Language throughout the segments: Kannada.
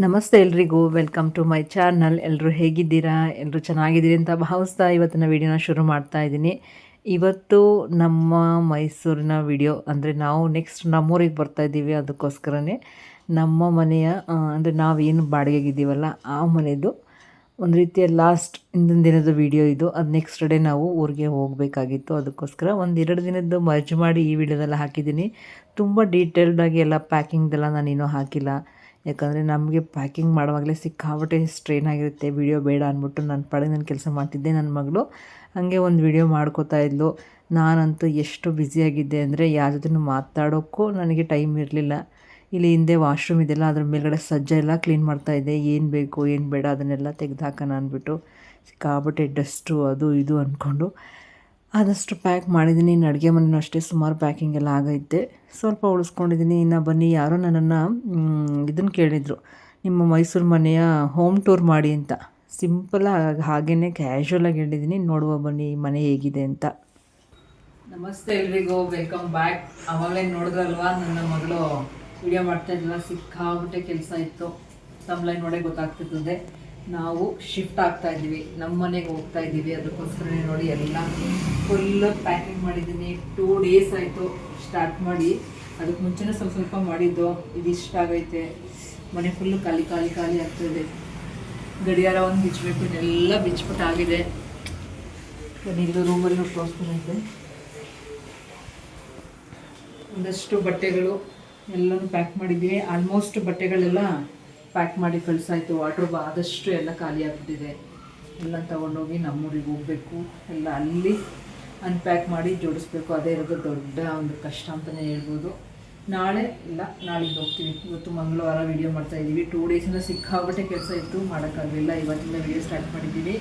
ನಮಸ್ತೆ ಎಲ್ರಿಗೂ, ವೆಲ್ಕಮ್ ಟು ಮೈ ಚಾನಲ್. ಎಲ್ಲರೂ ಹೇಗಿದ್ದೀರಾ? ಎಲ್ಲರೂ ಚೆನ್ನಾಗಿದ್ದೀರಿ ಅಂತ ಭಾವಿಸ್ತಾ ಇವತ್ತಿನ ವಿಡಿಯೋನ ಶುರು ಮಾಡ್ತಾ ಇದ್ದೀನಿ. ಇವತ್ತು ನಮ್ಮ ಮೈಸೂರಿನ ವಿಡಿಯೋ ಅಂದರೆ ನಾವು ನೆಕ್ಸ್ಟ್ ನಮ್ಮೂರಿಗೆ ಬರ್ತಾ ಇದ್ದೀವಿ. ಅದಕ್ಕೋಸ್ಕರನೇ ನಮ್ಮ ಮನೆಯ ಅಂದರೆ ನಾವೇನು ಬಾಡಿಗೆಗಿದ್ದೀವಲ್ಲ ಆ ಮನೆಯದು ಒಂದು ರೀತಿಯ ಲಾಸ್ಟ್ ಹಿಂದಿನ ದಿನದ ವಿಡಿಯೋ ಇದು. ಅದು ನೆಕ್ಸ್ಟ್ ಡೇ ನಾವು ಊರಿಗೆ ಹೋಗಬೇಕಾಗಿತ್ತು. ಅದಕ್ಕೋಸ್ಕರ ಒಂದು 2 ದಿನದ್ದು ಮರ್ಜ್ ಮಾಡಿ ಈ ವಿಡಿಯೋದೆಲ್ಲ ಹಾಕಿದ್ದೀನಿ. ತುಂಬ ಡೀಟೇಲ್ಡಾಗಿ ಎಲ್ಲ ಪ್ಯಾಕಿಂಗ್ದೆಲ್ಲ ನಾನೇನೂ ಹಾಕಿಲ್ಲ. ಯಾಕಂದರೆ ನಮಗೆ ಪ್ಯಾಕಿಂಗ್ ಮಾಡುವಾಗಲೇ ಸಿಕ್ಕಾಪಟ್ಟೆ ಸ್ಟ್ರೈನ್ ಆಗಿರುತ್ತೆ. ವಿಡಿಯೋ ಬೇಡ ಅಂದ್ಬಿಟ್ಟು ನನ್ನ ಪಾಡಿಗೆ ನಾನು ಕೆಲಸ ಮಾಡ್ತಿದ್ದೆ. ನನ್ನ ಮಗಳು ಹಾಗೆ ಒಂದು ವಿಡಿಯೋ ಮಾಡ್ಕೋತಾ ಇದ್ಲು. ನಾನಂತೂ ಎಷ್ಟು ಬ್ಯುಸಿಯಾಗಿದ್ದೆ ಅಂದರೆ ಯಾರ ಜೊತೆನೂ ಮಾತಾಡೋಕ್ಕೂ ನನಗೆ ಟೈಮ್ ಇರಲಿಲ್ಲ. ಇಲ್ಲಿ ಹಿಂದೆ ವಾಶ್ರೂಮ್ ಇದೆಲ್ಲ ಅದ್ರ ಮೇಲ್ಗಡೆ ಸಜ್ಜ ಎಲ್ಲ ಕ್ಲೀನ್ ಮಾಡ್ತಾಯಿದ್ದೆ. ಏನು ಬೇಕು ಏನು ಬೇಡ ಅದನ್ನೆಲ್ಲ ತೆಗೆದು ಹಾಕೋಣ ಅಂದ್ಬಿಟ್ಟು ಸಿಕ್ಕಾಪಟ್ಟೆ ಡಸ್ಟು ಅದು ಇದು ಅಂದ್ಕೊಂಡು ಆದಷ್ಟು ಪ್ಯಾಕ್ ಮಾಡಿದ್ದೀನಿ. ಇನ್ನು ಅಡುಗೆ ಮನೆಯೂ ಅಷ್ಟೇ ಸುಮಾರು ಪ್ಯಾಕಿಂಗ್ ಎಲ್ಲ ಆಗೈತೆ, ಸ್ವಲ್ಪ ಉಳಿಸ್ಕೊಂಡಿದ್ದೀನಿ. ಇನ್ನು ಬನ್ನಿ, ಯಾರೋ ನನ್ನನ್ನು ಇದನ್ನು ಕೇಳಿದರು, ನಿಮ್ಮ ಮೈಸೂರು ಮನೆಯ ಹೋಮ್ ಟೂರ್ ಮಾಡಿ ಅಂತ. ಸಿಂಪಲಾಗಿ ಹಾಗೇ ಕ್ಯಾಶುವಲಾಗಿ ಹೇಳಿದ್ದೀನಿ. ನೋಡುವ ಬನ್ನಿ ಈ ಮನೆ ಹೇಗಿದೆ ಅಂತ. ನಮಸ್ತೆ ಎಲ್ರಿಗೂ, ವೆಲ್ಕಮ್ ಬ್ಯಾಕ್. ಆವಾಗಲೇ ನೋಡಿದ್ರಲ್ವಾ ನನ್ನ ಮಗಳು ವಿಡಿಯೋ ಮಾಡ್ತಾಯಿದ್ವಲ್ಲ, ಸಿಕ್ಕಾಬಿಟ್ಟೆ ಕೆಲಸ ಇತ್ತು. ತಮ್ಲೈನ್ ನೋಡೇ ಗೊತ್ತಾಗ್ತಿರ್ತದೆ. ನಾವು ಶಿಫ್ಟ್ ಆಗ್ತಾ ಇದ್ದೀವಿ, ನಮ್ಮ ಮನೆಗೆ ಹೋಗ್ತಾ ಇದ್ದೀವಿ. ಅದಕ್ಕೋಸ್ಕರ ನೋಡಿ ಎಲ್ಲ ಫುಲ್ ಪ್ಯಾಕಿಂಗ್ ಮಾಡಿದ್ದೀನಿ. 2 ಡೇಸ್ ಆಯಿತು ಸ್ಟಾರ್ಟ್ ಮಾಡಿ. ಅದಕ್ಕೆ ಮುಂಚೆನೇ ಸ್ವಲ್ಪ ಮಾಡಿದ್ದು. ಇದು ಇಷ್ಟ ಆಗೈತೆ. ಮನೆ ಫುಲ್ಲು ಖಾಲಿ ಖಾಲಿ ಖಾಲಿ ಆಗ್ತಾಯಿದೆ. ಗಡಿಯಾರ ಒಂದು ಬಿಚ್ಚಬೇಕು, ಇದೆಲ್ಲ ಬಿಚ್ಚಿಬಿಟ್ಟಾಗಿದೆ. ಇದು ರೂಮಲ್ಲಿ ತೋರಿಸ್ಕೊಂಡೈತೆ. ಒಂದಷ್ಟು ಬಟ್ಟೆಗಳು ಎಲ್ಲನೂ ಪ್ಯಾಕ್ ಮಾಡಿದ್ದೀವಿ. ಆಲ್ಮೋಸ್ಟ್ ಬಟ್ಟೆಗಳೆಲ್ಲ ಪ್ಯಾಕ್ ಮಾಡಿ ಕಳಿಸಾಯ್ತು. ವಾಟ್ರೂಬ್ ಆದಷ್ಟು ಎಲ್ಲ ಖಾಲಿ ಆಗಿಬಿಟ್ಟಿದೆ. ಎಲ್ಲ ತೊಗೊಂಡೋಗಿ ನಮ್ಮೂರಿಗೆ ಹೋಗಬೇಕು. ಎಲ್ಲ ಅಲ್ಲಿ ಅನ್ಪ್ಯಾಕ್ ಮಾಡಿ ಜೋಡಿಸ್ಬೇಕು. ಅದೇ ಇರೋದು ದೊಡ್ಡ ಒಂದು ಕಷ್ಟ ಅಂತಲೇ ಹೇಳ್ಬೋದು. ನಾಳೆ ಇಲ್ಲ ನಾಳಿದ್ದು ಹೋಗ್ತೀವಿ. ಇವತ್ತು ಮಂಗಳವಾರ ವೀಡಿಯೋ ಮಾಡ್ತಾಯಿದ್ದೀವಿ. 2 ಡೇಸಿಂದ ಸಿಕ್ಕಾಬಿಟ್ಟೆ ಕೆಲಸ ಇತ್ತು, ಮಾಡೋಕ್ಕಾಗಲಿಲ್ಲ. ಇವತ್ತಿಂದ ವೀಡಿಯೋ ಸ್ಟಾರ್ಟ್ ಮಾಡಿದ್ದೀವಿ.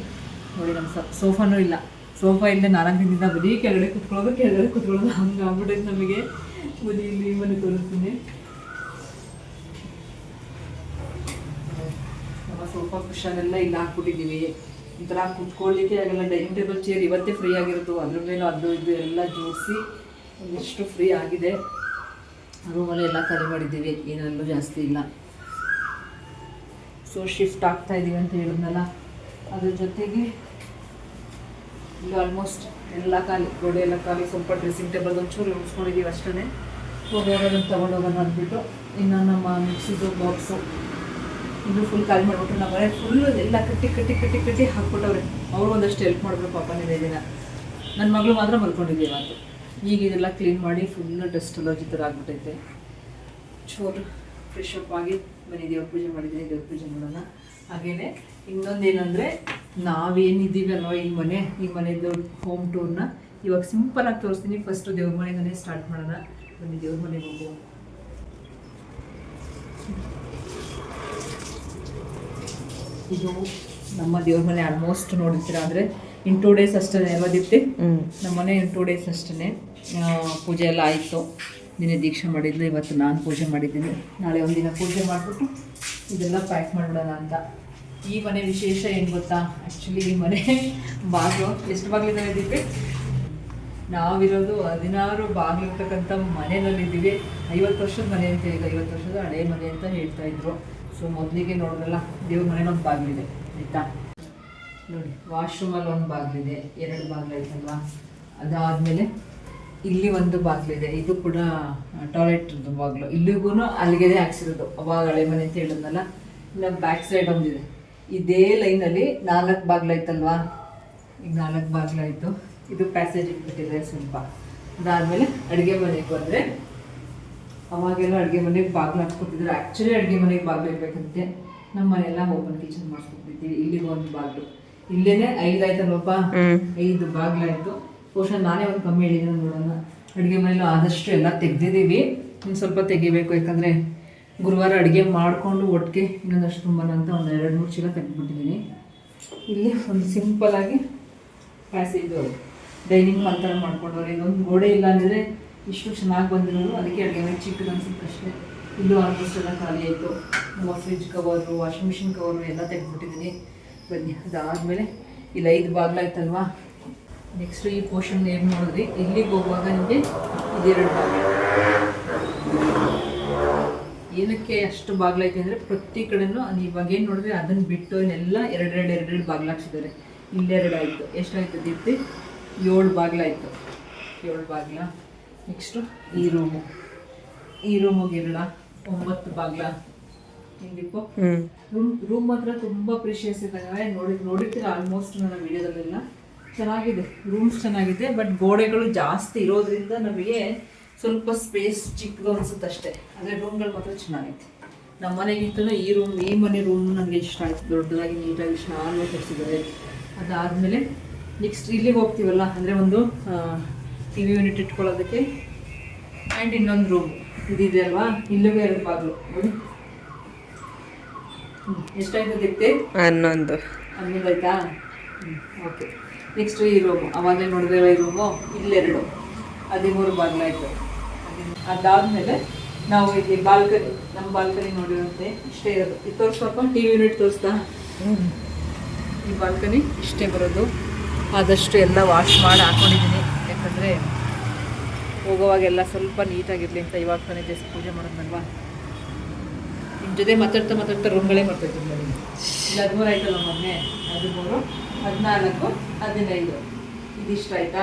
ನೋಡಿ, ನಮ್ಮ ಸೋಫಾನೂ ಇಲ್ಲ. ಸೋಫಾ ಇಲ್ಲದೆ 4 ದಿನದಿಂದ ಬರೀ ಕೆಳಗಡೆ ಕುತ್ಕೊಳ್ಳೋದು ಹಂಗೆ ಆಗ್ಬಿಟ್ಟೈತೆ ನಮಗೆ. ಬರೀ ಇಲ್ಲಿ ಮನೆ ತೋರಿಸ್ತೀನಿ. ನಮ್ಮ ಸೋಫಾ ಕುಷನೆಲ್ಲ ಇಲ್ಲಿ ಹಾಕ್ಬಿಟ್ಟಿದ್ದೀವಿ. ಒಂಥರ ಕುತ್ಕೊಳ್ಳಿಕ್ಕೆ ಆಗಲ್ಲ. ಡೈನಿಂಗ್ ಟೇಬಲ್ ಚೇರ್ ಇವತ್ತೇ ಫ್ರೀ ಆಗಿರೋದು. ಅದ್ರ ಮೇಲೆ ಅದು ಇದು ಎಲ್ಲ ಜೋಡಿಸಿ ಒಂದಿಷ್ಟು ಫ್ರೀ ಆಗಿದೆ. ರೂಮಲ್ಲಿ ಎಲ್ಲ ಖಾಲಿ ಮಾಡಿದ್ದೀವಿ, ಏನಲ್ಲೂ ಜಾಸ್ತಿ ಇಲ್ಲ. ಸೊ ಶಿಫ್ಟ್ ಆಗ್ತಾಯಿದ್ದೀವಿ ಅಂತ ಹೇಳಿದ್ನಲ್ಲ, ಅದ್ರ ಜೊತೆಗೆ ಇಲ್ಲಿ ಆಲ್ಮೋಸ್ಟ್ ಎಲ್ಲ ಖಾಲಿ, ಗೋಡೆ ಎಲ್ಲ ಖಾಲಿ. ಸ್ವಲ್ಪ ಡ್ರೆಸ್ಸಿಂಗ್ ಟೇಬಲ್ ಒಂಚೂರು ಉಳಿಸ್ಕೊಂಡಿದ್ದೀವಿ ಅಷ್ಟೇ. ಹೋಗೋದನ್ನು ತೊಗೊಂಡೋಗೋಣ ಅಂದ್ಬಿಟ್ಟು. ಇನ್ನು ನಮ್ಮ ಮಿಕ್ಸಿದು ಬಾಕ್ಸು ಇದು ಫುಲ್ ಖಾಲಿ ಮಾಡಿಬಿಟ್ಟು ನಮ್ಮ ಮನೆ ಫುಲ್ಲು ಎಲ್ಲ ಕಟ್ಟಿ ಹಾಕ್ಬಿಟ್ಟವ್ರೆ. ಅವರು ಒಂದಷ್ಟು ಹೆಲ್ಪ್ ಮಾಡಿದ್ರು ಪಾಪ ನಿನ್ನೆ ದಿನ. ನನ್ನ ಮಗಳು ಮಾತ್ರ ಮಲ್ಕೊಂಡಿದ್ದೀವಿ ಇವತ್ತು. ಈಗ ಇದೆಲ್ಲ ಕ್ಲೀನ್ ಮಾಡಿ ಫುಲ್ಲು ಡಸ್ಟ್ ಅಲೋಜಿ ಥರ ಆಗಿಬಿಟ್ಟೈತೆ. ಚೂರು ಫ್ರೆಶ್ ಅಪ್ ಆಗಿ ಬನ್ನಿ ದೇವ್ರ ಪೂಜೆ ಮಾಡಿದ್ದೀನಿ. ದೇವ್ರ ಪೂಜೆ ಮಾಡೋಣ. ಹಾಗೆಯೇ ಇನ್ನೊಂದೇನೆಂದರೆ, ನಾವೇನಿದ್ದೀವಿ ಅಲ್ವ ಈ ಮನೆಯದು ಹೋಮ್ ಟೂರ್ನ ಇವಾಗ ಸಿಂಪಲಾಗಿ ತೋರಿಸ್ತೀನಿ. ಫಸ್ಟು ದೇವ್ರ ಮನೆಯಿಂದಲೇ ಸ್ಟಾರ್ಟ್ ಮಾಡೋಣ. ಬನ್ನಿ ದೇವ್ರ ಮನೆಗೆ ಹೋಗುವ. ಇದು ನಮ್ಮ ದೇವ್ರ ಮನೆ. ಆಲ್ಮೋಸ್ಟ್ ನೋಡಿರ್ತೀರ. ಆದರೆ ಇನ್ 2 ಡೇಸ್ ಅಷ್ಟೇ ಅಲ್ವಾ ದೀಪ್ತಿ? ನಮ್ಮ ಮನೆ ಇನ್ 2 ಡೇಸ್ ಅಷ್ಟೇ. ಪೂಜೆ ಎಲ್ಲ ಆಯಿತು. ನಿನ್ನೆ ದೀಕ್ಷೆ ಮಾಡಿದ್ಲು, ಇವತ್ತು ನಾನು ಪೂಜೆ ಮಾಡಿದ್ದೀನಿ. ನಾಳೆ ಒಂದಿನ ಪೂಜೆ ಮಾಡಿಬಿಟ್ಟು ಇದೆಲ್ಲ ಪ್ಯಾಕ್ ಮಾಡಿಬಿಡೋಣ ಅಂತ. ಈ ಮನೆ ವಿಶೇಷ ಏನು ಗೊತ್ತಾ? ಆ್ಯಕ್ಚುಲಿ ಈ ಮನೆ ಬಾಗಿಲು ಎಷ್ಟು ಬಾಗಿಲಿದ್ದಾವೆ ದೀಪಿ? ನಾವಿರೋದು 16 ಬಾಗಿಲಿರ್ತಕ್ಕಂಥ ಮನೆಯಲ್ಲಿದ್ದೀವಿ. 50 ವರ್ಷದ ಮನೆ ಅಂತ ಹೇಳಿದ್ರು. 50 ವರ್ಷದ ಹಳೆ ಮನೆ ಅಂತ ಹೇಳ್ತಾಯಿದ್ರು. ಸೊ ಮೊದಲಿಗೆ ನೋಡಿದ್ರಲ್ಲ, ದೇವ್ರ ಮನೇಲಿ ಒಂದು ಬಾಗಿಲಿದೆ ಆಯಿತಾ. ನೋಡಿ, ವಾಶ್ರೂಮಲ್ಲಿ ಒಂದು ಬಾಗಿಲಿದೆ, 2 ಬಾಗಿಲು ಐತಲ್ವಾ. ಅದಾದಮೇಲೆ ಇಲ್ಲಿ ಒಂದು ಬಾಗಿಲಿದೆ. ಇದು ಕೂಡ ಟಾಯ್ಲೆಟ್ದು ಬಾಗಿಲು. ಇಲ್ಲಿಗೂ ಅಲ್ಲಿಗೆ ಹಾಕ್ಸಿರೋದು. ಅವಾಗ ಹಳೆ ಮನೆ ಅಂತ ಹೇಳಿದ್ನಲ್ಲ. ಇನ್ನು ಬ್ಯಾಕ್ ಸೈಡ್ ಒಂದಿದೆ. ಇದೇ ಲೈನಲ್ಲಿ 4 ಬಾಗಿಲಾಯ್ತಲ್ವಾ. ಈಗ 4 ಬಾಗಿಲಾಯಿತು. ಇದು ಪ್ಯಾಸೇಜ್ ಇಟ್ಬಿಟ್ಟಿದೆ ಸ್ವಲ್ಪ. ಅದಾದಮೇಲೆ ಅಡುಗೆ ಮನೆಗೆ ಬಂದರೆ, ಅವಾಗೆಲ್ಲ ಅಡುಗೆ ಮನೆಗೆ ಬಾಗಿಲು ಹಾಕ್ಸ್ಕೊತಿದ್ರು. ಆ್ಯಕ್ಚುಲಿ ಅಡುಗೆ ಮನೆಗೆ ಬಾಗಿಲು ಇರಬೇಕಂತೆ. ನಮ್ಮ ಮನೆಯೆಲ್ಲ ಓಪನ್ ಕಿಚನ್ ಮಾಡಿಸ್ಕೊತಿರ್ತೀವಿ. ಇಲ್ಲಿಗೆ ಒಂದು ಬಾಗಿಲು. ಇಲ್ಲೇ 5 ಆಯ್ತಲ್ವಪ್ಪ, 5 ಬಾಗಿಲಾಯಿತು. ಬಹುಶಃ ನಾನೇ ಒಂದು ಕಮ್ಮಿ ಹೇಳಿದ್ದೀನಿ, ನೋಡೋಣ. ಅಡುಗೆ ಮನೆಯಲ್ಲೂ ಆದಷ್ಟು ಎಲ್ಲ ತೆಗೆದಿದ್ದೀವಿ. ಇನ್ನು ಸ್ವಲ್ಪ ತೆಗಿಬೇಕು. ಯಾಕಂದರೆ ಗುರುವಾರ ಅಡುಗೆ ಮಾಡಿಕೊಂಡು ಒಟ್ಟಿಗೆ ಇನ್ನೊಂದಷ್ಟು ತುಂಬನ ಅಂತ ಒಂದು 2-3 ಚೀಲ ತೆಗೆದುಬಿಟ್ಟಿದ್ದೀನಿ. ಇಲ್ಲಿ ಒಂದು ಸಿಂಪಲಾಗಿ ಪ್ಯಾಸೇಜು ಡೈನಿಂಗ್ ಹಾಲ್ ಥರ ಮಾಡ್ಕೊಂಡವ್ರೆ. ಇದೊಂದು ಗೋಡೆ ಇಲ್ಲ ಅಂದರೆ ಇಷ್ಟು ಚೆನ್ನಾಗಿ ಬಂದಿರೋದು. ಅದಕ್ಕೆ ಅಡುಗೆ ಮನೆ ಚಿಕ್ಕದು ಅನ್ಸುತ್ತೆ ಅಷ್ಟೇ. ಇಲ್ಲೂ ಆಲ್ಮೋಸ್ಟ್ ಎಲ್ಲ ಖಾಲಿ ಆಯಿತು. ನಮ್ಮ fridge cover, washing machine cover ಎಲ್ಲ ತೆಗೆದುಬಿಟ್ಟಿದ್ದೀನಿ. ಬನ್ನಿ, ಅದಾದಮೇಲೆ ಇಲ್ಲಿ 5 ಬಾಗಿಲಾಯ್ತಲ್ವಾ. ನೆಕ್ಸ್ಟು ಈ ಪೋರ್ಷನ್ ಏನು ನೋಡಿದ್ರಿ, ಇಲ್ಲಿಗೆ ಹೋಗುವಾಗ ನಿಮಗೆ 2 ಬಾಗಿಲು. ಏನಕ್ಕೆ ಅಷ್ಟು ಬಾಗ್ಲೈತೆ ಅಂದರೆ ಪ್ರತಿ ಕಡೆನೂ ಇವಾಗ ಏನು ನೋಡಿದ್ರೆ ಅದನ್ನು ಬಿಟ್ಟು ಎಲ್ಲ ಎರಡೆರಡು ಬಾಗ್ಲು ಹಾಕ್ಸಿದ್ದಾರೆ. ಇಲ್ಲೆರಡು ಆಯಿತು, ಎಷ್ಟಾಯ್ತು ದೀಪ್ತಿ? 7 ಬಾಗ್ಲಾಯಿತು. 7 ಬಾಗ್ಲ. ನೆಕ್ಸ್ಟು ಈ ರೂಮಿಗೆ 9 ಬಾಗ್ಲ. ಹಿಂಗಿಪ್ಪು ರೂಮ್ ಮಾತ್ರ ತುಂಬ ಪ್ರೀಶಿಯಸ್ ಇದ್ದಾಗ ನೋಡಿರ್ತೀರ ಆಲ್ಮೋಸ್ಟ್ ನನ್ನ ವಿಡಿಯೋದಲ್ಲೆಲ್ಲ. ಚೆನ್ನಾಗಿದೆ, ರೂಮ್ಸ್ ಚೆನ್ನಾಗಿದೆ. ಬಟ್ ಗೋಡೆಗಳು ಜಾಸ್ತಿ ಇರೋದ್ರಿಂದ ನಮಗೆ ಸ್ವಲ್ಪ ಸ್ಪೇಸ್ ಚಿಕ್ಕದು ಅನ್ಸುತ್ತೆ ಅಷ್ಟೇ. ಆದರೆ ರೂಮ್ಗಳು ಮಾತ್ರ ಚೆನ್ನಾಗೈತೆ. ನಮ್ಮ ಮನೆಗಿಂತಲೂ ಈ ಮನೆ ರೂಮ್ ನನಗೆ ಇಷ್ಟ ಆಯಿತು. ದೊಡ್ಡದಾಗಿ ನೀಟಾಗಿ ವಿಶಾಲವಾಗಿ ಕಟ್ಸಿದ್ದಾರೆ. ಅದಾದಮೇಲೆ ನೆಕ್ಸ್ಟ್ ಇಲ್ಲಿಗೆ ಹೋಗ್ತೀವಲ್ಲ, ಅಂದರೆ ಒಂದು ಟಿ ವಿ ಯೂನಿಟ್ ಇಟ್ಕೊಳ್ಳೋದಕ್ಕೆ ಆ್ಯಂಡ್ ಇನ್ನೊಂದು ರೂಮ್ ಇದಿದೆ ಅಲ್ವಾ, ಇಲ್ಲಿಗೆ 2 ಬಾಗಿಲು ನೋಡಿ. ಎಷ್ಟಾಯ್ತು ದೀಪ್ತಿ? 11 ಆಯ್ತಾ? ಓಕೆ. ನೆಕ್ಸ್ಟ್ ಈ ರೂಮು ಅವಾಗಲೇ ನೋಡಿದ್ರೆ ಈ ರೂಮು ಇಲ್ಲೆರಡು 13 ಬಾಗಿಲಾಯಿತು. ಅದಾದಮೇಲೆ ನಾವು ಇಲ್ಲಿ ಬಾಲ್ಕನಿ, ನಮ್ಮ ಬಾಲ್ಕನಿ ನೋಡಿರುತ್ತೆ ಇಷ್ಟೇ ಇರೋದು. ಇದು ತೋರಿಸ್ಬೇಕು, ಟಿ ವಿ ಯೂನಿಟ್ ತೋರಿಸ್ತಾ? ಈ ಬಾಲ್ಕನಿ ಇಷ್ಟೇ ಬರೋದು. ಆದಷ್ಟು ಎಲ್ಲ ವಾಶ್ ಮಾಡಿ ಹಾಕ್ಕೊಂಡಿದ್ದೀನಿ, ಯಾಕಂದರೆ ಹೋಗೋವಾಗೆಲ್ಲ ಸ್ವಲ್ಪ ನೀಟಾಗಿರಲಿ ಅಂತ. ಇವಾಗ ತಾನೇ ಜಸ್ಟ್ ಪೂಜೆ ಮಾಡೋದಲ್ವಾ. ನಿಮ್ಮ ಜೊತೆ ಮಾತಾಡ್ತಾ ರೂಮ್ಗಳೇ ಮಾಡ್ತಾಯಿದ್ದೀನಿ ನೋಡಿ. ಇಲ್ಲಿ 13 ಆಯ್ತಲ್ಲ ಮೊನ್ನೆ, 13, 14, 15. ಇದಿಷ್ಟ ಆಯಿತಾ?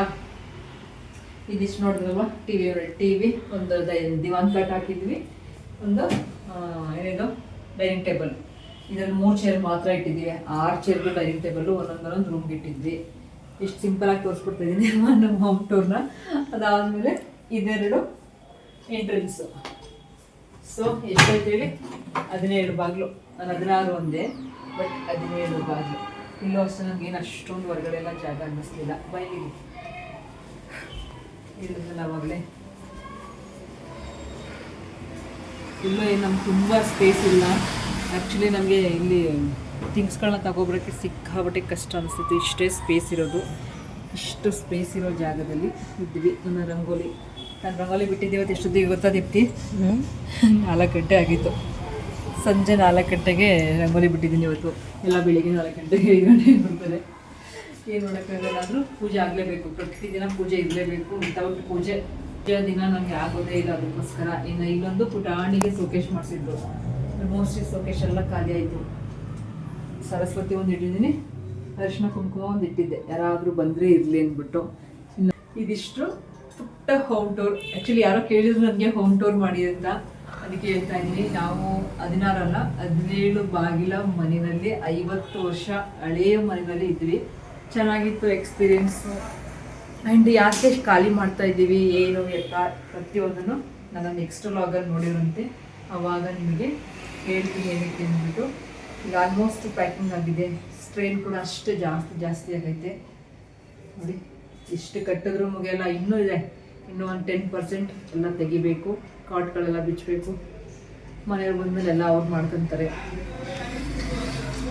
ಇದಿಷ್ಟು ನೋಡಿದ್ರಲ್ವ, ಟಿ ವಿ ಒಂದು ದಿವಾನ್ ಕಾಟ್ ಹಾಕಿದ್ವಿ, ಒಂದು ಏನೇನು ಡೈನಿಂಗ್ ಟೇಬಲ್. ಇದರಲ್ಲಿ 3 ಚೇರ್ ಮಾತ್ರ ಇಟ್ಟಿದ್ದೀವಿ. 6 ಚೇರ್ಗಳು ಡೈನಿಂಗ್ ಟೇಬಲ್ಲು ಒಂದೊಂದೊಂದು ರೂಮ್ಗೆ ಇಟ್ಟಿದ್ವಿ. ಇಷ್ಟು ಸಿಂಪಲಾಗಿ ತೋರಿಸ್ಬಿಡ್ತಾಯಿದ್ದೀನಿ ನಮ್ಮ ಹೋಮ್ ಟೂರ್ನ. ಅದಾದಮೇಲೆ ಇದೆರಡು ಎಂಟ್ರೆನ್ಸು. ಸೊ ಎಷ್ಟಾಯ್ತು ಹೇಳಿ? 17 ಬಾಗಿಲು. ನಾನು 16 ಒಂದೇ, ಬಟ್ 17 ಬಾಗಿಲು. ಇಲ್ಲೂ ಅಷ್ಟೇ ನನಗೇನು ಅಷ್ಟೊಂದು ಹೊರಗಡೆ ಎಲ್ಲ ಜಾಗ ಅನ್ನಿಸ್ಲಿಲ್ಲ. ಬೈಲಿಗೆ ಹೇಳಿದ್ರಲ್ಲ ಅವಾಗಲೇ, ಇಲ್ಲೂ ಏನು ನಮ್ಗೆ ತುಂಬ ಸ್ಪೇಸ್ ಇಲ್ಲ. ಆ್ಯಕ್ಚುಲಿ ನಮಗೆ ಇಲ್ಲಿ ಥಿಂಗ್ಸ್ಗಳನ್ನ ತಗೊಬರೋಕ್ಕೆ ಸಿಕ್ಕಾಬಟ್ಟೆ ಕಷ್ಟ ಅನಿಸ್ತಿತ್ತು. ಇಷ್ಟೇ ಸ್ಪೇಸ್ ಇರೋದು. ಇಷ್ಟು ಸ್ಪೇಸ್ ಇರೋ ಜಾಗದಲ್ಲಿ ಇದ್ವಿ. ನಾನು ರಂಗೋಲಿ ಬಿಟ್ಟಿದ್ದೆ. ಇವತ್ತು ಎಷ್ಟೊತ್ತಿಗೆ ಗೊತ್ತಾ ದೀಪ್ತಿ? 4 ಗಂಟೆ ಆಗಿತ್ತು. ಸಂಜೆ 4 ಗಂಟೆಗೆ ರಂಗೋಲಿ ಬಿಟ್ಟಿದ್ದೀನಿ ಇವತ್ತು. ಎಲ್ಲ ಬೆಳಿಗ್ಗೆ 4 ಗಂಟೆಗೆ 5 ಗಂಟೆಗೆ ಬರ್ತಾರೆ. ಏನು ಮಾಡೋಕ್ಕಾಗಲ್ಲ, ಆದರೂ ಪೂಜೆ ಆಗಲೇಬೇಕು. ಪ್ರತಿದಿನ ಪೂಜೆ ಇರಲೇಬೇಕು. ವಿತೌಟ್ ಪೂಜೆ ದಿನ ನನಗೆ ಆಗೋದೇ ಇಲ್ಲ. ಅದಕ್ಕೋಸ್ಕರ ಇನ್ನು ಇಲ್ಲೊಂದು ಪುಟಾಣಿಗೆ ಸೋಕೇಶ್ ಮಾಡಿಸಿದ್ರು. ಮೋಸ್ಟ್ಲಿ ಸೋಕೇಶ್ ಎಲ್ಲ ಖಾಲಿ ಆಯಿತು. ಸರಸ್ವತಿ ಒಂದು ಇಟ್ಟಿದ್ದೀನಿ, ಅರಿಶಿನ ಕುಂಕುಮ ಒಂದು ಇಟ್ಟಿದ್ದೆ, ಯಾರಾದರೂ ಬಂದರೆ ಇರಲಿ ಅಂದ್ಬಿಟ್ಟು. ಇನ್ನು ಇದಿಷ್ಟು ಪುಟ್ಟ ಹೋಮ್ ಟೂರ್. ಆ್ಯಕ್ಚುಲಿ ಯಾರೋ ಕೇಳಿದ್ರು ನನಗೆ ಹೋಮ್ ಟೂರ್ ಮಾಡಿ ಅಂತ, ಅದಕ್ಕೆ ಹೇಳ್ತಾ ಇದ್ದೀನಿ. ನಾವು 16 ಅಲ್ಲ 17 ಬಾಗಿಲ ಮನೆಯಲ್ಲಿ 50 ವರ್ಷ ಹಳೆಯ ಮನೆಯಲ್ಲಿ ಇದ್ವಿ. ಚೆನ್ನಾಗಿತ್ತು ಎಕ್ಸ್ಪೀರಿಯೆನ್ಸು. ಆ್ಯಂಡ್ ಯಾಕೆ ಖಾಲಿ ಮಾಡ್ತಾ ಇದ್ದೀವಿ, ಏನು ಎತ್ತ ಪ್ರತಿಯೊಂದನ್ನು ನನ್ನ ನೆಕ್ಸ್ಟ್ ವ್ಲಾಗಲ್ಲಿ ನೋಡಿರುವಂತೆ ಆವಾಗ ನಿಮಗೆ ಹೇಳ್ತೀನಿ ಏನಕ್ಕೆ ಅಂದ್ಬಿಟ್ಟು. ಈಗ ಆಲ್ಮೋಸ್ಟ್ ಪ್ಯಾಕಿಂಗ್ ಆಗಿದೆ. ಸ್ಟ್ರೈನ್ ಕೂಡ ಅಷ್ಟೇ ಜಾಸ್ತಿ ಆಗೈತೆ ನೋಡಿ. ಇಷ್ಟು ಕಟ್ಟಿದ್ರು ಮುಗಿಯಲ್ಲ, ಇನ್ನೂ ಇದೆ. ಇನ್ನೂ ಒಂದು 10% ಎಲ್ಲ ತೆಗಿಬೇಕು. ಕಾಟ್ಗಳೆಲ್ಲ ಬಿಚ್ಚಬೇಕು. ಮನೆಯವ್ರು ಬಂದಮೇಲೆ ಎಲ್ಲ ಅವ್ರು ಮಾಡ್ಕೊತಾರೆ,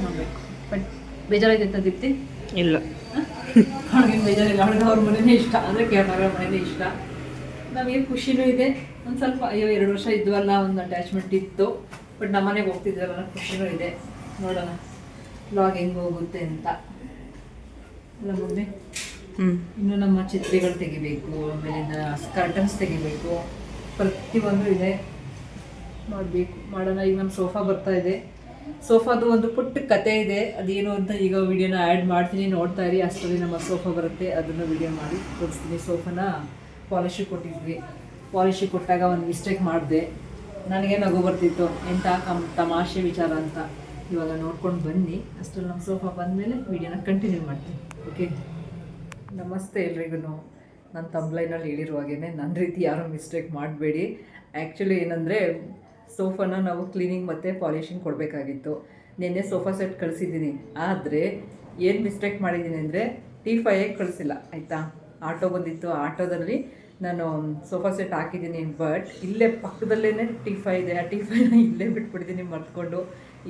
ಮಾಡಬೇಕು. ಬಟ್ ಬೇಜಾರಾಯ್ತು ಅಂತ ದೀಪ್ತಿ? ಇಲ್ಲ, ಅವ್ಳಿಗೇನು ಬೇಜಾರಿಲ್ಲ. ಅವ್ಳಿಗೆ ಅವ್ರ ಮನೆಯೇ ಇಷ್ಟ, ಅಂದರೆ ಕೇರಳ ಮನೆಯೇ ಇಷ್ಟ. ನಮಗೆ ಖುಷಿನೂ ಇದೆ. ಒಂದು ಸ್ವಲ್ಪ ಅಯ್ಯೋ 2 ವರ್ಷ ಇದ್ವಲ್ಲ, ಒಂದು ಅಟ್ಯಾಚ್ಮೆಂಟ್ ಇತ್ತು. ಬಟ್ ನಮ್ಮ ಮನೆಗೆ ಹೋಗ್ತಿದ್ವಲ್ಲ, ಖುಷಿನೂ ಇದೆ. ನೋಡೋಣ ವ್ಲಾಗ್ ಹೆಂಗೆ ಹೋಗುತ್ತೆ ಅಂತ. ಎಲ್ಲ ಮುಂದೆ ಇನ್ನು ನಮ್ಮ ಚಿತ್ರೆಗಳು ತೆಗಿಬೇಕು, ಆಮೇಲಿಂದ ಕರ್ಟನ್ಸ್ ತೆಗಿಬೇಕು, ಪ್ರತಿಯೊಂದು ಇದೆ, ಮಾಡೋಣ. ಈಗ ನಮ್ಮ ಸೋಫಾ ಬರ್ತಾ ಇದೆ. ಸೋಫಾದು ಒಂದು ಪುಟ್ಟ ಕತೆ ಇದೆ, ಅದೇನು ಅಂತ ಈಗ ವಿಡಿಯೋನ ಆ್ಯಡ್ ಮಾಡ್ತೀನಿ, ನೋಡ್ತಾ ಇರಿ. ಅಷ್ಟರಲ್ಲಿ ನಮ್ಮ ಸೋಫಾ ಬರುತ್ತೆ, ಅದನ್ನು ವಿಡಿಯೋ ಮಾಡಿ ತೋರಿಸ್ತೀನಿ. ಸೋಫಾನ ಪಾಲಿಶಿಗೆ ಕೊಟ್ಟಿದ್ವಿ. ಪಾಲಿಶಿಗೆ ಕೊಟ್ಟಾಗ ಒಂದು ಮಿಸ್ಟೇಕ್ ಮಾಡಿದೆ. ನನಗೆ ನಗು ಬರ್ತಿತ್ತು, ಎಂಥ ತಮಾಷೆ ವಿಚಾರ ಅಂತ. ಇವಾಗ ನೋಡ್ಕೊಂಡು ಬನ್ನಿ. ಅಷ್ಟರಲ್ಲಿ ನಮ್ಮ ಸೋಫಾ ಬಂದಮೇಲೆ ವಿಡಿಯೋನ ಕಂಟಿನ್ಯೂ ಮಾಡ್ತೀನಿ. ಓಕೆ, ನಮಸ್ತೆ ಎಲ್ರಿಗೂ. ನನ್ನ ತಮ್ಲೈನಲ್ಲಿ ಹೇಳಿರುವಾಗೇ ನನ್ನ ರೀತಿ ಯಾರೂ ಮಿಸ್ಟೇಕ್ ಮಾಡಬೇಡಿ. ಆ್ಯಕ್ಚುಲಿ ಏನಂದರೆ, ಸೋಫಾನ ನಾವು ಕ್ಲೀನಿಂಗ್ ಮತ್ತು ಪಾಲಿಶಿಂಗ್ ಕೊಡಬೇಕಾಗಿತ್ತು. ನಿನ್ನೆ ಸೋಫಾ ಸೆಟ್ ಕಳಿಸಿದ್ದೀನಿ. ಆದರೆ ಏನು ಮಿಸ್ಟೇಕ್ ಮಾಡಿದ್ದೀನಿ ಅಂದರೆ, T5 ಕಳಿಸಿಲ್ಲ ಆಯಿತಾ. ಆಟೋ ಬಂದಿತ್ತು, ಆಟೋದಲ್ಲಿ ನಾನು ಸೋಫಾ ಸೆಟ್ ಹಾಕಿದ್ದೀನಿ. ಬಟ್ ಇಲ್ಲೇ ಪಕ್ಕದಲ್ಲೇ T5 ಇದೆ. ಆ T5ನ ಇಲ್ಲೇ ಬಿಟ್ಬಿಟ್ಟಿದ್ದೀನಿ ಮರ್ತ್ಕೊಂಡು.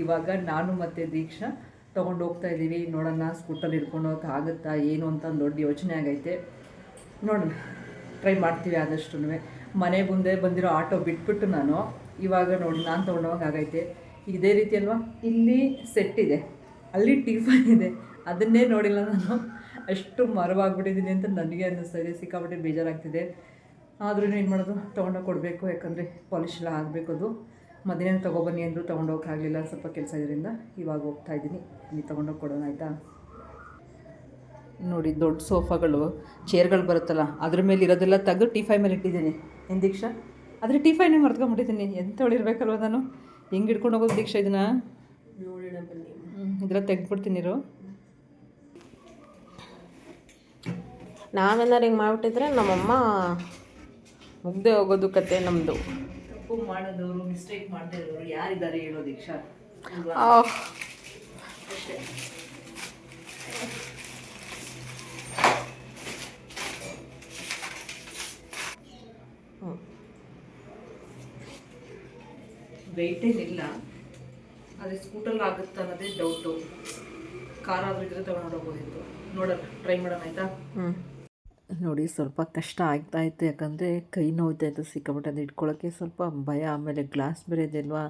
ಇವಾಗ ನಾನು ಮತ್ತು ದೀಕ್ಷಾ ತೊಗೊಂಡು ಹೋಗ್ತಾ ಇದ್ದೀವಿ. ನೋಡೋಣ ಸ್ಕೂಟರ್ ಹಿಡ್ಕೊಂಡು ಹೋಗೋಕ್ಕಾಗುತ್ತಾ ಏನು ಅಂತ ಒಂದು ದೊಡ್ಡ ಯೋಚನೆ ಆಗೈತೆ. ನೋಡೋಣ, ಟ್ರೈ ಮಾಡ್ತೀವಿ ಆದಷ್ಟು. ಮನೆ ಮುಂದೆ ಬಂದಿರೋ ಆಟೋ ಬಿಟ್ಬಿಟ್ಟು ನಾನು ಇವಾಗ ನೋಡಿ ನಾನು ತೊಗೊಂಡೋವಾಗ ಆಗೈತೆ. ಇದೇ ರೀತಿ ಅಲ್ವಾ, ಇಲ್ಲಿ ಸೆಟ್ ಇದೆ, ಅಲ್ಲಿ T5 ಇದೆ, ಅದನ್ನೇ ನೋಡಿಲ್ಲ ನಾನು. ಅಷ್ಟು ಮರವಾಗ್ಬಿಟ್ಟಿದ್ದೀನಿ ಅಂತ ನನಗೆ ಅನ್ನಿಸ್ತಾ ಇದೆ. ಸಿಕ್ಕಾಪಟ್ಟೆ ಬೇಜಾರಾಗ್ತಿದೆ. ಆದ್ರೂ ಏನು ಮಾಡೋದು, ತೊಗೊಂಡೋಗಿ ಕೊಡಬೇಕು. ಯಾಕಂದರೆ ಪಾಲಿಶ್ ಎಲ್ಲ ಆಗಬೇಕು. ಅದು ಮಧ್ಯಾಹ್ನ ತೊಗೊಬನ್ನಿ ಅಂದರು, ತೊಗೊಂಡೋಗಕ್ಕಾಗಲಿಲ್ಲ, ಸ್ವಲ್ಪ ಕೆಲಸ ಇದರಿಂದ ಇವಾಗ ಹೋಗ್ತಾ ಇದ್ದೀನಿ. ಇಲ್ಲಿ ತೊಗೊಂಡೋಗಿ ಕೊಡೋಣ ಆಯಿತಾ. ನೋಡಿ ದೊಡ್ಡ ಸೋಫಾಗಳು, ಚೇರ್ಗಳು ಬರುತ್ತಲ್ಲ, ಅದ್ರ ಮೇಲೆ ಇರೋದೆಲ್ಲ ತೆಗೆದು T5 ಮೇಲೆ ಇಟ್ಟಿದ್ದೀನಿ. ಏನು ದೀಕ್ಷಾ, ಆದರೆ T5ನೇ ಮರ್ತ್ಕೊಂಡ್ಬಿಟ್ಟಿದ್ದೀನಿ. ಎಂಥವಳಿರ್ಬೇಕಲ್ವ ನಾನು, ಹೆಂಗೆ ಹಿಡ್ಕೊಂಡು ಹೋಗೋದು ದೀಕ್ಷಾ ಇದನ್ನು? ನೋಡೋಣ ಬನ್ನಿ. ಇದರ ತೆಗೆದ್ಬಿಡ್ತೀನಿರು. ನಾವೇನಾರು ಹಿಂಗೆ ಮಾಡಿಬಿಟ್ಟಿದ್ರೆ ನಮ್ಮಮ್ಮ ಮುಗ್ದೆ ಹೋಗೋದು ಕತೆ ನಮ್ಮದು. ತಪ್ಪು ಮಾಡೋದವರು, ಮಿಸ್ಟೇಕ್ ಮಾಡದೇ ಇರೋರು ಯಾರಿದ್ದಾರೆ ಹೇಳೋ ದೀಕ್ಷಾ? ಅಷ್ಟೇ. ವೆಯ್ಟೇನಿಲ್ಲ, ಆದರೆ ಸ್ಕೂಟಲ್ಲಿ ಆಗುತ್ತಾ ಅನ್ನೋದೇ ಡೌಟು. ಕಾರಾದರೂ ಇದ್ರೆ ತಗೊಂಡೋಗ್ಬೋದಿತ್ತು. ನೋಡೋಣ, ಟ್ರೈ ಮಾಡೋಣ ಆಯಿತಾ. ನೋಡಿ ಸ್ವಲ್ಪ ಕಷ್ಟ ಆಗ್ತಾಯಿತ್ತು, ಯಾಕಂದರೆ ಕೈ ನೋವ್ತಾಯಿತ್ತು ಸಿಕ್ಕಾಬಿಟ್ಟು. ಅದು ಇಟ್ಕೊಳ್ಳೋಕ್ಕೆ ಸ್ವಲ್ಪ ಭಯ. ಆಮೇಲೆ ಗ್ಲಾಸ್ ಬೇರೆ ಇದೆ ಅಲ್ವಾ,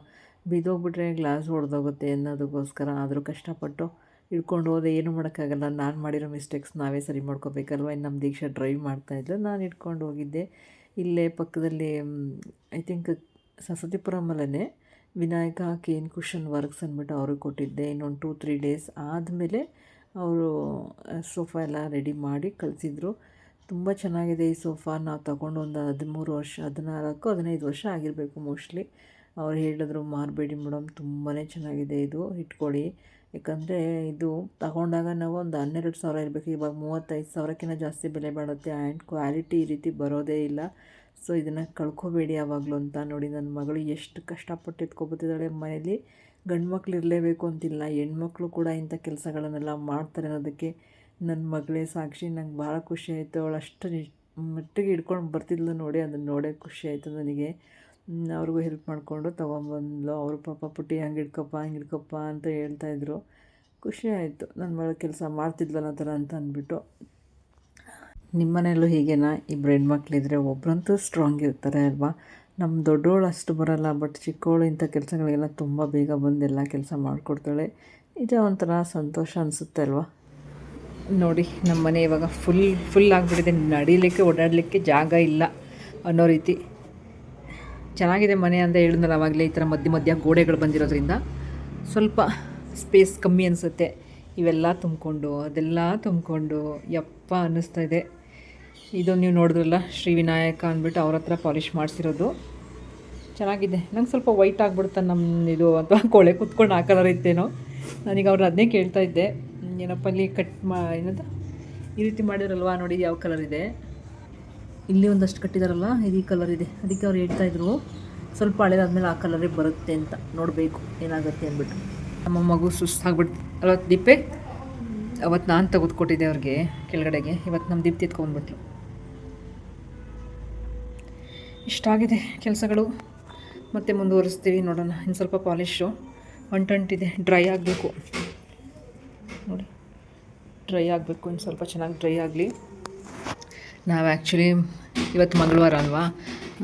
ಬಿದ್ದೋಗ್ಬಿಟ್ರೆ ಗ್ಲಾಸ್ ಹೊಡೆದೋಗುತ್ತೆ ಅನ್ನೋದಕ್ಕೋಸ್ಕರ. ಆದರೂ ಕಷ್ಟಪಟ್ಟು ಹಿಡ್ಕೊಂಡು ಹೋದೆ. ಏನು ಮಾಡೋಕ್ಕಾಗಲ್ಲ, ನಾನು ಮಾಡಿರೋ ಮಿಸ್ಟೇಕ್ಸ್ ನಾವೇ ಸರಿ ಮಾಡ್ಕೋಬೇಕಲ್ವ. ಇನ್ನು ನಮ್ಮ ದೀಕ್ಷಾ ಡ್ರೈವ್ ಮಾಡ್ತಾಯಿದ್ರು, ನಾನು ಇಟ್ಕೊಂಡು ಹೋಗಿದ್ದೆ. ಇಲ್ಲೇ ಪಕ್ಕದಲ್ಲಿ ಐ ಥಿಂಕ್ ಸರಸ್ವತಿಪುರಮಲ್ಲೇ ವಿನಾಯಕ ಕೇನ್ ಕುಷನ್ ವರ್ಕ್ಸ್ ಅಂದ್ಬಿಟ್ಟು ಅವ್ರಿಗೆ ಕೊಟ್ಟಿದ್ದೆ. ಇನ್ನೊಂದು 2-3 ಡೇಸ್ ಆದಮೇಲೆ ಅವರು ಸೋಫಾ ಎಲ್ಲ ರೆಡಿ ಮಾಡಿ ಕಳಿಸಿದ್ರು. ತುಂಬ ಚೆನ್ನಾಗಿದೆ ಈ ಸೋಫಾ. ನಾವು ತಗೊಂಡು ಒಂದು 13 ವರ್ಷ, 14-15 ವರ್ಷ ಆಗಿರಬೇಕು ಮೋಸ್ಟ್ಲಿ. ಅವ್ರು ಹೇಳಿದ್ರು ಮಾರಬೇಡಿ ಮೇಡಮ್, ತುಂಬಾ ಚೆನ್ನಾಗಿದೆ ಇದು, ಇಟ್ಕೊಳ್ಳಿ. ಯಾಕಂದರೆ ಇದು ತಗೊಂಡಾಗ ನಾವು ಒಂದು 12,000 ಇರಬೇಕು, ಇವಾಗ 35,000ಕ್ಕಿಂತ ಜಾಸ್ತಿ ಬೆಲೆ ಬಾಳುತ್ತೆ. ಆ್ಯಂಡ್ ಕ್ವಾಲಿಟಿ ಈ ರೀತಿ ಬರೋದೇ ಇಲ್ಲ. ಸೊ ಇದನ್ನು ಕಳ್ಕೊಬೇಡಿ ಯಾವಾಗಲೂ ಅಂತ. ನೋಡಿ ನನ್ನ ಮಗಳು ಎಷ್ಟು ಕಷ್ಟಪಟ್ಟು ಎತ್ಕೊಬತ್ತಿದ್ದಾಳೆ. ಮನೇಲಿ ಗಂಡು ಮಕ್ಳು ಇರಲೇಬೇಕು ಅಂತಿಲ್ಲ, ಹೆಣ್ಮಕ್ಳು ಕೂಡ ಇಂಥ ಕೆಲಸಗಳನ್ನೆಲ್ಲ ಮಾಡ್ತಾರೆ ಅನ್ನೋದಕ್ಕೆ ನನ್ನ ಮಗಳೇ ಸಾಕ್ಷಿ. ನಂಗೆ ಭಾಳ ಖುಷಿ ಆಯಿತು. ಅವಳು ಅಷ್ಟು ಮಟ್ಟಿಗೆ ಹಿಡ್ಕೊಂಡು ಬರ್ತಿದ್ಲು ನೋಡಿ, ಅದನ್ನು ನೋಡೇ ಖುಷಿ ಆಯಿತು ನನಗೆ. ಅವ್ರಿಗೂ ಹೆಲ್ಪ್ ಮಾಡಿಕೊಂಡು ತೊಗೊಂಬಂದ್ಲು. ಅವರು ಪಾಪ ಪುಟ್ಟಿ ಹಂಗೆ ಹಿಡ್ಕಪ್ಪ ಅಂತ ಹೇಳ್ತಾಯಿದ್ರು. ಖುಷಿ ಆಯಿತು, ನನ್ನ ಮಗಳು ಕೆಲಸ ಮಾಡ್ತಿದ್ಲಲ್ಲ ಆ ಥರ ಅಂತ ಅಂದ್ಬಿಟ್ಟು. ನಿಮ್ಮ ಮನೆಯಲ್ಲೂ ಹೀಗೇನಾ? ಇಬ್ಬರು ಹೆಣ್ಮಕ್ಳಿದ್ರೆ ಒಬ್ಬರಂತೂ ಸ್ಟ್ರಾಂಗ್ ಇರ್ತಾರೆ ಅಲ್ವಾ. ನಮ್ಮ ದೊಡ್ಡವಳು ಅಷ್ಟು ಬರೋಲ್ಲ, ಬಟ್ ಚಿಕ್ಕವಳು ಇಂಥ ಕೆಲಸಗಳಿಗೆಲ್ಲ ತುಂಬ ಬೇಗ ಬಂದು ಎಲ್ಲ ಕೆಲಸ ಮಾಡಿಕೊಡ್ತಾಳೆ. ನಿಜ ಒಂಥರ ಸಂತೋಷ ಅನಿಸುತ್ತೆ ಅಲ್ವಾ. ನೋಡಿ ನಮ್ಮ ಮನೆ ಇವಾಗ ಫುಲ್ ಆಗಿಬಿಟ್ಟಿದೆ. ನಡೀಲಿಕ್ಕೆ ಓಡಾಡಲಿಕ್ಕೆ ಜಾಗ ಇಲ್ಲ ಅನ್ನೋ ರೀತಿ ಚೆನ್ನಾಗಿದೆ ಮನೆ ಅಂತ ಹೇಳಿದ್ನಲ್ಲ ಆವಾಗಲೇ. ಈ ಥರ ಮಧ್ಯ ಗೋಡೆಗಳು ಬಂದಿರೋದ್ರಿಂದ ಸ್ವಲ್ಪ ಸ್ಪೇಸ್ ಕಮ್ಮಿ ಅನಿಸುತ್ತೆ. ಇವೆಲ್ಲ ತುಂಬಿಕೊಂಡು ಅದೆಲ್ಲ ತುಂಬಿಕೊಂಡು ಯಪ್ಪ ಅನ್ನಿಸ್ತಾಯಿದೆ. ಇದು ನೀವು ನೋಡಿದ್ರಲ್ಲ ಶ್ರೀ ವಿನಾಯಕ ಅಂದ್ಬಿಟ್ಟು ಅವ್ರ ಹತ್ರ ಪಾಲಿಷ್ ಮಾಡಿಸಿರೋದು. ಚೆನ್ನಾಗಿದೆ. ನಂಗೆ ಸ್ವಲ್ಪ ವೈಟ್ ಆಗಿಬಿಡುತ್ತೆ ನಮ್ಮ ಇದು, ಅಥವಾ ಕೊಳೆ ಕುತ್ಕೊಂಡು ಆ ಕಲರ್ ಇತ್ತೇನೋ. ನನಗೆ ಅವ್ರು ಅದನ್ನೇ ಕೇಳ್ತಾ ಇದ್ದೆ, ಏನಪ್ಪ ಇಲ್ಲಿ ಏನದು ಈ ರೀತಿ ಮಾಡಿರಲ್ವಾ, ನೋಡಿ ಯಾವ ಕಲರ್ ಇದೆ, ಇಲ್ಲಿ ಒಂದಷ್ಟು ಕಟ್ಟಿದಾರಲ್ಲ ಇದು ಈ ಕಲರ್ ಇದೆ. ಅದಕ್ಕೆ ಅವ್ರು ಹೇಳ್ತಾಯಿದ್ರು ಸ್ವಲ್ಪ ಹಳೇದಾದ್ಮೇಲೆ ಆ ಕಲರೇ ಬರುತ್ತೆ ಅಂತ, ನೋಡಬೇಕು ಏನಾಗುತ್ತೆ ಅಂದ್ಬಿಟ್ಟು. ನಮ್ಮ ಮಗು ಸುಸ್ತಾಗ್ಬಿಡ್ತು ಅಲ್ಲ ದೀಪೆ. ಅವತ್ತು ನಾನು ತೆಗೆದುಕೊಟ್ಟಿದ್ದೆ ಅವ್ರಿಗೆ ಕೆಳಗಡೆಗೆ, ಇವತ್ತು ನಮ್ಮ ದೀಪ್ತಿ ಎತ್ಕೊಂಡ್ಬಿಟ್ರು. ಇಷ್ಟಾಗಿದೆ ಕೆಲಸಗಳು, ಮತ್ತೆ ಮುಂದುವರಿಸ್ತೀವಿ ನೋಡೋಣ. ಇನ್ನು ಸ್ವಲ್ಪ ಪಾಲಿಶು ಅಂಟಂಟಿದೆ, ಡ್ರೈ ಆಗಬೇಕು ನೋಡಿ, ಡ್ರೈ ಆಗಬೇಕು. ಇನ್ನು ಸ್ವಲ್ಪ ಚೆನ್ನಾಗಿ ಡ್ರೈ ಆಗಲಿ. ನಾವು ಆ್ಯಕ್ಚುಲಿ ಇವತ್ತು ಮಂಗಳವಾರ ಅಲ್ವಾ,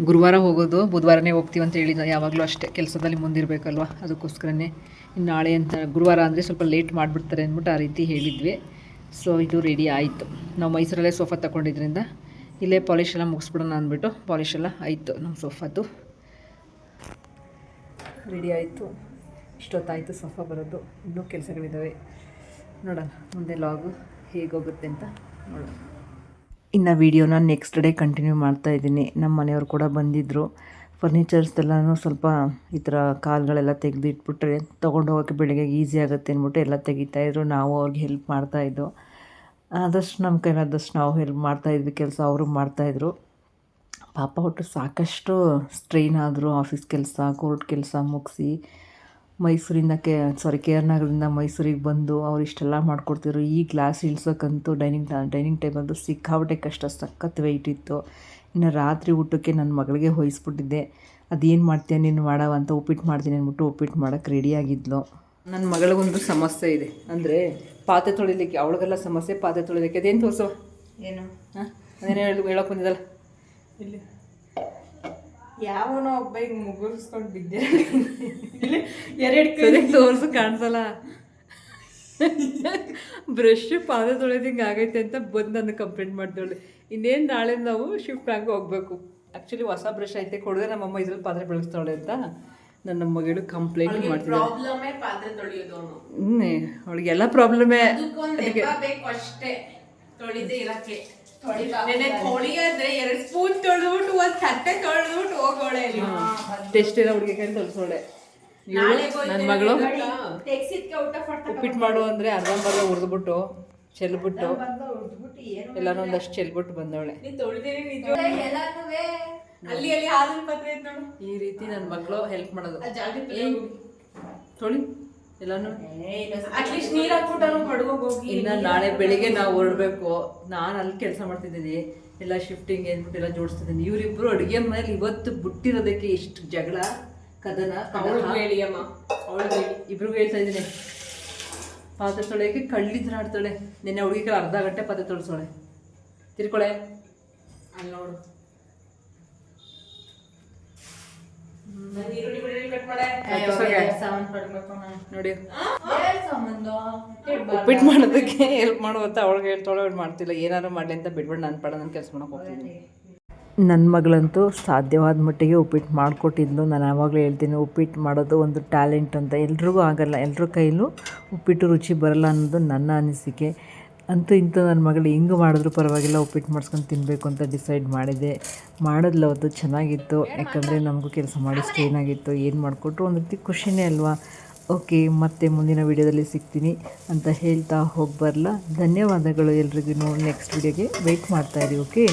ಗುರುವಾರ ಹೋಗೋದು, ಬುಧವಾರನೇ ಹೋಗ್ತೀವಿ ಅಂತ ಹೇಳಿದ್ದೆ. ಯಾವಾಗಲೂ ಅಷ್ಟೇ ಕೆಲಸದಲ್ಲಿ ಮುಂದಿರಬೇಕಲ್ವ, ಅದಕ್ಕೋಸ್ಕರನೇ. ಇನ್ನು ನಾಳೆ ಅಂತ ಗುರುವಾರ ಅಂದರೆ ಸ್ವಲ್ಪ ಲೇಟ್ ಮಾಡಿಬಿಡ್ತಾರೆ ಅಂದ್ಬಿಟ್ಟು ಆ ರೀತಿ ಹೇಳಿದ್ವಿ. ಸೊ ಇದು ರೆಡಿ ಆಯಿತು. ನಾವು ಮೈಸೂರಲ್ಲೇ ಸೋಫಾ ತಗೊಂಡಿದ್ದರಿಂದ ಇಲ್ಲೇ ಪಾಲಿಶ್ ಎಲ್ಲ ಮುಗಿಸ್ಬಿಡೋಣ ಅಂದ್ಬಿಟ್ಟು ಪಾಲಿಶ್ ಎಲ್ಲ ಆಯಿತು. ನಮ್ಮ ಸೋಫಾದು ರೆಡಿ ಆಯಿತು. ಇಷ್ಟೊತ್ತಾಯಿತು ಸೋಫಾ ಬರೋದು. ಇನ್ನೂ ಕೆಲಸಗಳಿದ್ದಾವೆ, ನೋಡೋಣ ಮುಂದೆ ಲಾಗು ಹೇಗೋಗುತ್ತೆ ಅಂತ ನೋಡೋಣ. ಇನ್ನು ವೀಡಿಯೋನ ನೆಕ್ಸ್ಟ್ ಡೇ ಕಂಟಿನ್ಯೂ ಮಾಡ್ತಾಯಿದ್ದೀನಿ. ನಮ್ಮ ಮನೆಯವರು ಕೂಡ ಬಂದಿದ್ದರು. ಫರ್ನಿಚರ್ಸ್ದೆಲ್ಲನೂ ಸ್ವಲ್ಪ ಈ ಥರ ಕಾಲುಗಳೆಲ್ಲ ತೆಗೆದು ಇಟ್ಬಿಟ್ರೆ ತೊಗೊಂಡು ಹೋಗೋಕ್ಕೆ ಬೆಳಗ್ಗೆ ಈಸಿ ಆಗುತ್ತೆ ಅಂದ್ಬಿಟ್ಟು ಎಲ್ಲ ತೆಗಿತಾಯಿದ್ರು. ನಾವು ಅವ್ರಿಗೆ ಹೆಲ್ಪ್ ಮಾಡ್ತಾಯಿದ್ದು. ಆದಷ್ಟು ನಮ್ಮ ಕೈಲಾದಷ್ಟು ನಾವು ಹೆಲ್ಪ್ ಮಾಡ್ತಾಯಿದ್ವಿ, ಕೆಲಸ ಅವರು ಮಾಡ್ತಾಯಿದ್ರು. ಪಾಪ ಒಟ್ಟು ಸಾಕಷ್ಟು ಸ್ಟ್ರೈನ್ ಆದರು. ಆಫೀಸ್ ಕೆಲಸ, ಕೋರ್ಟ್ ಕೆಲಸ ಮುಗಿಸಿ ಮೈಸೂರಿಂದ ಕೇರ್ನಗರದಿಂದ ಮೈಸೂರಿಗೆ ಬಂದು ಅವ್ರು ಇಷ್ಟೆಲ್ಲ ಮಾಡಿಕೊಡ್ತಿದ್ರು. ಈ ಗ್ಲಾಸ್ ಇಳ್ಸೋಕ್ಕಂತೂ ಡೈನಿಂಗ್ ಟೇಬಲ್ದು ಸಿಕ್ಕಾಬಿಟ್ಟೆ ಕಷ್ಟ, ಸಖತ್ ವೆಯ್ಟ್ ಇತ್ತು. ಇನ್ನು ರಾತ್ರಿ ಊಟಕ್ಕೆ ನನ್ನ ಮಗಳಿಗೆ ಹೊಯ್ಸ್ಬಿಟ್ಟಿದ್ದೆ. ಅದೇನು ಮಾಡ್ತೀಯ ನೀನು ಮಾಡವ ಅಂತ, ಉಪ್ಪಿಟ್ಟು ಮಾಡ್ತೀನಿ ಅಂದ್ಬಿಟ್ಟು ಉಪ್ಪಿಟ್ಟು ಮಾಡೋಕ್ಕೆ ರೆಡಿಯಾಗಿದ್ಲು. ನನ್ನ ಮಗಳಿಗೊಂದು ಸಮಸ್ಯೆ ಇದೆ, ಅಂದರೆ ಪಾತ್ರೆ ತೊಳಿಲಿಕ್ಕೆ. ಅವಳಿಗೆಲ್ಲ ಸಮಸ್ಯೆ ಪಾತ್ರೆ ತೊಳಿಲಿಕ್ಕೆ. ಅದೇನು ತೋರಿಸೋ, ಏನು ಅದೇನು ಹೇಳೋಕೆ ಬಂದಿದ್ದಲ್ಲ ಇಲ್ಲಿ, ಯಾವನೋ ಒಬ್ಬ ಈಗ ಮುಗಿಸ್ಕೊಂಡು ಬಿದ್ದೆ. ಎರಡು ತೋರಿಸು ಕಾಣಿಸಲ್ಲ. ಬ್ರಷ್ ಪಾತ್ರೆ ತೊಳೆದಿಂಗೆ ಆಗೈತೆ ಅಂತ ಬಂದು ನನ್ನ ಕಂಪ್ಲೇಂಟ್ ಮಾಡ್ತಾಳೆ. ಇನ್ನೇನು ನಾಳೆ ನಾವು ಶಿಫ್ಟ್ ಆಗಿ ಹೋಗ್ಬೇಕು. ಆ್ಯಕ್ಚುಲಿ ಹೊಸ ಬ್ರಷ್ ಐತೆ ಕೊಡದೆ ನಮ್ಮಮ್ಮ ಇದ್ರಲ್ಲಿ ಪಾತ್ರೆ ಬೆಳೆಸ್ತಾಳೆ ಅಂತ ನನ್ನ ಮಗಳು ಕಂಪ್ಲೇಂಟ್ ಮಾಡ್ತಿದ್ದಾಳೆ. ಪ್ರಾಬ್ಲಮೇ ಪಾತ್ರೆ ತೊಳೆಯೋದು ಅವನು. ಅವಳಿಗೆಲ್ಲ ಪ್ರಾಬ್ಲಮೇ. ಬೇಕು ಅಷ್ಟೇ ತೊಳಿದೇ ಇರಕ್ಕೆ. ತೊಳಿಯಾದ್ರೆ 2 ಸ್ಪೂನ್ ತೊಳೆದ್ಬಿಟ್ಟು 1 ತಟ್ಟೆ ತೊಳೆದ್ಬಿಟ್ಟು ಹೋಗೋಳೆ. ಟೆಸ್ಟ್ ಏನೋ ಹುಡುಗಿ ಕೈ ತೊಳ್ಸೋಳೆ. ನನ್ನ ಮಗಳು ಉಪ್ಪಿಟ್ಟು ಮಾಡು ಅಂದರೆ ಅರ್ಧಂಬರ್ಧ ಹುರಿದ್ಬಿಟ್ಟು ಚೆಲ್ಬಿಟ್ಟು ಎಲ್ಲಾನು ಒಂದಷ್ಟು ಚೆಲ್ಬಿಟ್ಟು ಬಂದವಳೆ. ಈ ರೀತಿ ನನ್ನ ಮಗಳು ಹೆಲ್ಪ್ ಮಾಡೋದು. ತೊಳಿ ಎಲ್ಲಾನು. ಇನ್ನು ನಾಳೆ ಬೆಳಿಗ್ಗೆ ನಾವು ಹೊರಡ್ಬೇಕು. ನಾನು ಅಲ್ಲಿ ಕೆಲಸ ಮಾಡ್ತಿದ್ದೀನಿ, ಎಲ್ಲ ಶಿಫ್ಟಿಂಗ್ ಏನ್ಬಿಟ್ಟು ಎಲ್ಲ ಜೋಡಿಸ್ತಿದ್ದೀನಿ. ಇವರಿಬ್ಬರು ಅಡುಗೆ ಮನೇಲಿ ಇವತ್ತು ಬಿಟ್ಟಿರೋದಕ್ಕೆ ಇಷ್ಟು ಜಗಳ ಕದನ. ಇಬ್ರಿಗೂ ಹೇಳ್ತಾ ಇದ್ದೀನಿ, ಪಾತ್ರೆ ತೊಳೆಯೋಕ್ಕೆ ಕಳ್ಳಿದ್ರ ಆಡ್ತಾಳೆ. ನಿನ್ನೆ ಹುಡುಗಿಗೆ ಅರ್ಧ ಗಂಟೆ ಪಾತ್ರೆ ತೊಳ್ಸೋಳೆ. ತಿರ್ಕೊಳೆ ಅಲ್ಲಿ ನೋಡು. ನೋಡಿ ಉಪ್ಪಿಟ್ಟು ಮಾಡೋದಕ್ಕೆ ಹೆಲ್ಪ್ ಮಾಡುವಂತ ಅವಳಿಗೆ ಹೇಳ್ತಾಳೆ, ಅವಳು ಮಾಡ್ತಿಲ್ಲ. ಏನಾದ್ರು ಮಾಡಲಿ ಅಂತ ಬಿಟ್ಬಿಟ್ಟು ನಾನು ಪಡ ನಾನು ಕೆಲಸ ಮಾಡಕ್ಕೆ ಹೋಗ್ತೀನಿ. ನನ್ನ ಮಗಳಂತೂ ಸಾಧ್ಯವಾದ ಮಟ್ಟಿಗೆ ಉಪ್ಪಿಟ್ಟು ಮಾಡಿಕೊಟ್ಟಿದ್ಲು. ನಾನು ಯಾವಾಗಲೂ ಹೇಳ್ತೀನಿ, ಉಪ್ಪಿಟ್ಟು ಮಾಡೋದು ಒಂದು ಟ್ಯಾಲೆಂಟ್ ಅಂತ. ಎಲ್ರಿಗೂ ಆಗಲ್ಲ, ಎಲ್ಲರ ಕೈಲೂ ಉಪ್ಪಿಟ್ಟು ರುಚಿ ಬರಲ್ಲ ಅನ್ನೋದು ನನ್ನ ಅನಿಸಿಕೆ. ಅಂತೂ ಇಂತೂ ನನ್ನ ಮಗಳು ಹೆಂಗೆ ಮಾಡಿದ್ರು ಪರವಾಗಿಲ್ಲ, ಉಪ್ಪಿಟ್ಟು ಮಾಡಿಸ್ಕೊಂಡು ತಿನ್ನಬೇಕು ಅಂತ ಡಿಸೈಡ್ ಮಾಡಿದೆ. ಮಾಡಿದ್ಲು ಅವತ್ತು, ಚೆನ್ನಾಗಿತ್ತು. ಯಾಕಂದರೆ ನಮಗೂ ಕೆಲಸ ಮಾಡಿ ಸ್ಟ್ರೈನ್ ಆಗಿತ್ತು. ಏನು ಮಾಡಿಕೊಟ್ರು ಒಂದು ರೀತಿ ಖುಷಿನೇ ಅಲ್ವಾ. ಓಕೆ, ಮತ್ತೆ ಮುಂದಿನ ವೀಡಿಯೋದಲ್ಲಿ ಸಿಗ್ತೀನಿ ಅಂತ ಹೇಳ್ತಾ ಹೋಗಿ ಬರಲ್ಲ. ಧನ್ಯವಾದಗಳು ಎಲ್ರಿಗೂ. ನೆಕ್ಸ್ಟ್ ವೀಡಿಯೋಗೆ ವೆಯ್ಟ್ ಮಾಡ್ತಾಯಿರಿ. ಓಕೆ.